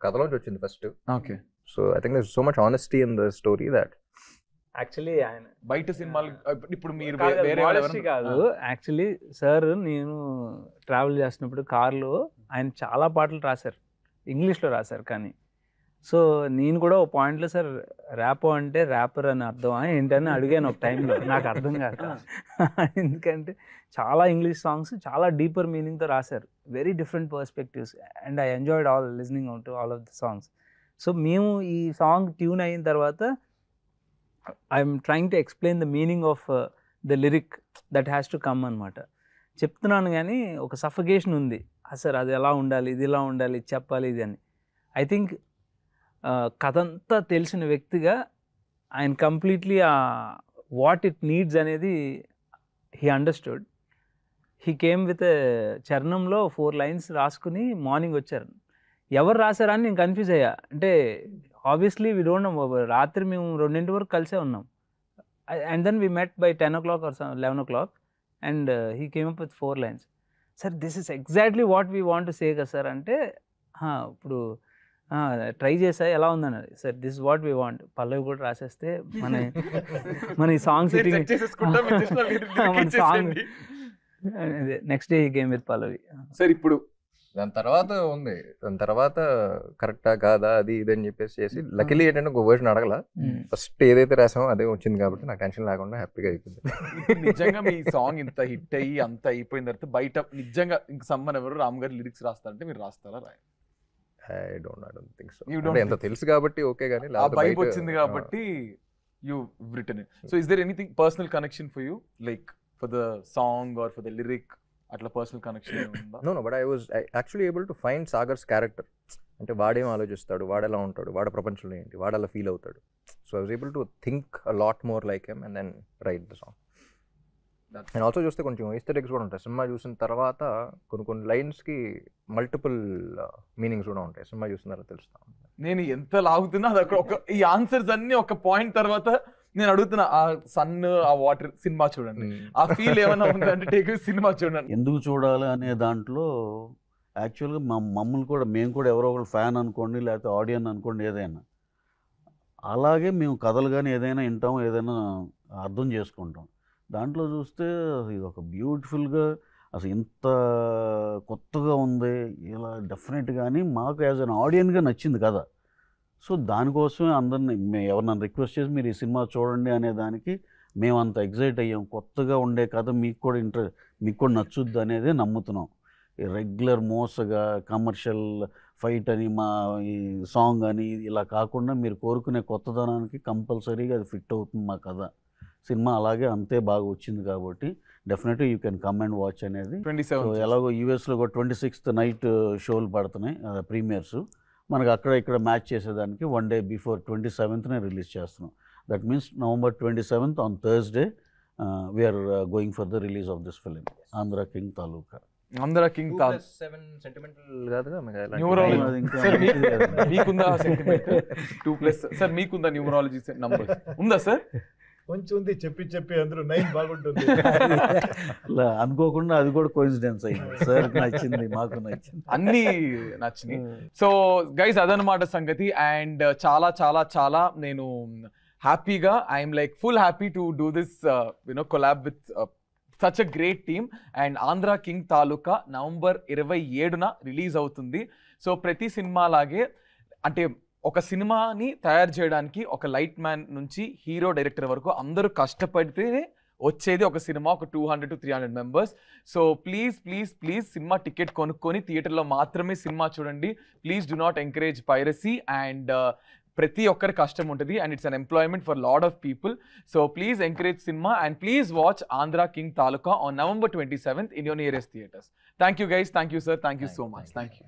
కథలోంచి వచ్చింది first. Okay. So I think there is so much honesty in the story that actually ఆయన బయట సినిమాలు ఇప్పుడు మీరు కాదు, యాక్చువల్లీ సార్ నేను ట్రావెల్ చేసినప్పుడు కార్లో ఆయన చాలా పాటలు రాశారు, ఇంగ్లీష్లో రాశారు. కానీ సో నేను కూడా ఒక పాయింట్లో సార్ ర్యాపో అంటే ర్యాపర్ అని అర్థమా ఏంటని అడిగాను ఒక టైంలో, నాకు అర్థం కాక. ఎందుకంటే చాలా ఇంగ్లీష్ సాంగ్స్ చాలా డీపర్ మీనింగ్తో రాశారు, very different perspectives, and I enjoyed all listening to all of the songs. So మేము ఈ సాంగ్ ట్యూన్ అయిన తర్వాత I'm trying to explain the meaning of the lyric that has to come అనమాట. చెప్తున్నాను కానీ ఒక సఫకేషన్ ఉంది, సార్ అది ఎలా ఉండాలి, ఇది ఇలా ఉండాలి, ఇది చెప్పాలి, ఇది అని. ఐ థింక్ కథంతా తెలిసిన వ్యక్తిగా ఆయన కంప్లీట్లీ వాట్ ఇట్ నీడ్స్ అనేది he understood. He came with చరణంలో 4 lines రాసుకుని మార్నింగ్ వచ్చారు. ఎవరు రాశారా అని నేను కన్ఫ్యూజ్ అయ్యా. అంటే ఆబ్వియస్లీ వీ డోంట్ నో, రాత్రి మేము 2 వరకు కలిసే ఉన్నాం. And then we met by 10 o'clock or 11 o'clock and he came up with 4 lines. Sir this is exactly what we want to say కదా సార్ అంటే, ఇప్పుడు ట్రై చేసా ఎలా ఉందన్నది. Sir this is what we want, పల్లవి కూడా రాసేస్తే మన ఈ song sitting song next day he came with పల్లవి. సార్ ఇప్పుడు దాని తర్వాత కరెక్టా కాదా అది ఇది అని చెప్పేసి చేసి, లక్కీలీ ఏంటంటే ఒక వర్షన్ అడగల, ఫస్ట్ ఏదైతే రాసామో అదే వచ్చింది కాబట్టి నాకు టెన్షన్ లేకుండా హ్యాపీగా అయిపోయింది. నిజంగా మీ సాంగ్ ఇంత హిట్ అయ్యి అంత అయిపోయిన తర్వాత బయట నిజంగా ఇంక సమ్మన్ ఎవరు రామ్ గారు లిరిక్స్ రాస్తారంటే మీరు రాస్తారా? I don't think so. అంటే ఎంత తెలుసు కాబట్టి ఓకే, కానీ వైబ్ వచ్చింది కాబట్టి you written it. So is there anything personal connection for you, like for the song or for the lyric, అట్లా పర్సనల్ కనెక్షన్ ఉందా? No but I was actually able to find Sagar's character. అంటే వాడేం ఆలోచిస్తాడు, వాడెలా ఉంటాడు, వాడ ప్రపంచంలో ఏంటి, వాడలా ఫీల్ అవుతాడు. So I was able to think a lot more like him and then write the song. And also చూస్తే కొంచెం ఎస్థెటిక్స్ కూడా ఉంటాయి. సినిమా చూసిన తర్వాత కొన్ని లైన్స్కి మల్టిపుల్ మీనింగ్స్ కూడా ఉంటాయి. సినిమా చూసిన తర్వాత తెలుస్తా. నేను ఎంత లాగుతున్నా అది ఒక ఈ ఆన్సర్స్ అన్ని ఒక పాయింట్ తర్వాత నేను అడుగుతున్నా, ఆ సన్ ఆ వాటర్ సినిమా చూడండి, ఆ ఫీల్ ఏమైనా ఉందంటే టేక్ సినిమా చూడండి. ఎందుకు చూడాలి అనే దాంట్లో యాక్చువల్గా మమ్మల్ని కూడా, మేము కూడా ఎవరో ఒకరు ఫ్యాన్ అనుకోండి, లేకపోతే ఆడియన్ అనుకోండి, ఏదైనా అలాగే మేము కథలు కానీ ఏదైనా వింటాం, ఏదైనా అర్థం చేసుకుంటాం. దాంట్లో చూస్తే ఇది ఒక బ్యూటిఫుల్గా అసలు ఇంత కొత్తగా ఉంది ఇలా డెఫినెట్గా అని మాకు యాజ్ అన్ ఆడియన్గా నచ్చింది కదా. సో దానికోసమే అందరినీ ఎవరినైనా రిక్వెస్ట్ చేసి మీరు ఈ సినిమా చూడండి అనే దానికి మేము అంత ఎగ్జైట్ అయ్యాం. కొత్తగా ఉండే కథ మీకు కూడా నచ్చుద్ది అనేది నమ్ముతున్నాం. రెగ్యులర్ మోసగా కమర్షియల్ ఫైట్ అని మా ఈ సాంగ్ అని ఇలా కాకుండా మీరు కోరుకునే కొత్తదనానికి కంపల్సరీగా అది ఫిట్ అవుతుంది మా కథ. సినిమా అలాగే అంతే బాగా వచ్చింది కాబట్టి డెఫినెట్గా you can come and watch అనేది. 27th. సో ఎలాగో యూఎస్లో కూడా 26th నైట్ షోలు పడుతున్నాయి ప్రీమియర్స్. మనకు అక్కడ ఇక్కడ మ్యాచ్ చేసేదానికి 1 day బిఫోర్ 27th రిలీజ్ చేస్తున్నాం. That means November 27th on Thursday we are going for the release of this film Andhra king Taluka. Andhra king 2+7 sentimental కాదుగా మీకు అలాంటి న్యూమరాలజీ అది ఇంకా సార్ మీకుందా సెంటిమెంట్ 2+ సార్ మీకుందా న్యూమరాలజీ నంబర్స్ ఉందా సార్? కొంచెం ఉంది, చెప్పి అందరూ 9 బాగుంటుంది. అలా అనుకోకుండా అది కూడా కోయిన్సిడెన్స్ అయింది. సార్కి నచ్చింది, మాకు నచ్చింది, అన్నీ నచ్చినాయి. సో గైస్ అదనమాట సంగతి. అండ్ చాలా చాలా చాలా నేను హ్యాపీగా I'm like full happy to do this collab with such a great team. And Andhra king Taluka November 27న రిలీజ్ అవుతుంది. సో ప్రతి సినిమా లాగే అంటే ఒక సినిమాని తయారు చేయడానికి ఒక లైట్ మ్యాన్ నుంచి హీరో డైరెక్టర్ వరకు అందరూ కష్టపడితేనే వచ్చేది ఒక సినిమా, ఒక 200 to 300 members. So please cinema ticket కొనుక్కొని థియేటర్లో మాత్రమే సినిమా చూడండి. Please do not encourage piracy. And ప్రతి ఒక్కరి కష్టం ఉంటుంది and it's an employment for lot of people. So please encourage cinema and please watch Andhra king taluka on November 27th in your nearest theaters. Thank you guys, thank you sir, thank you so much, thank you.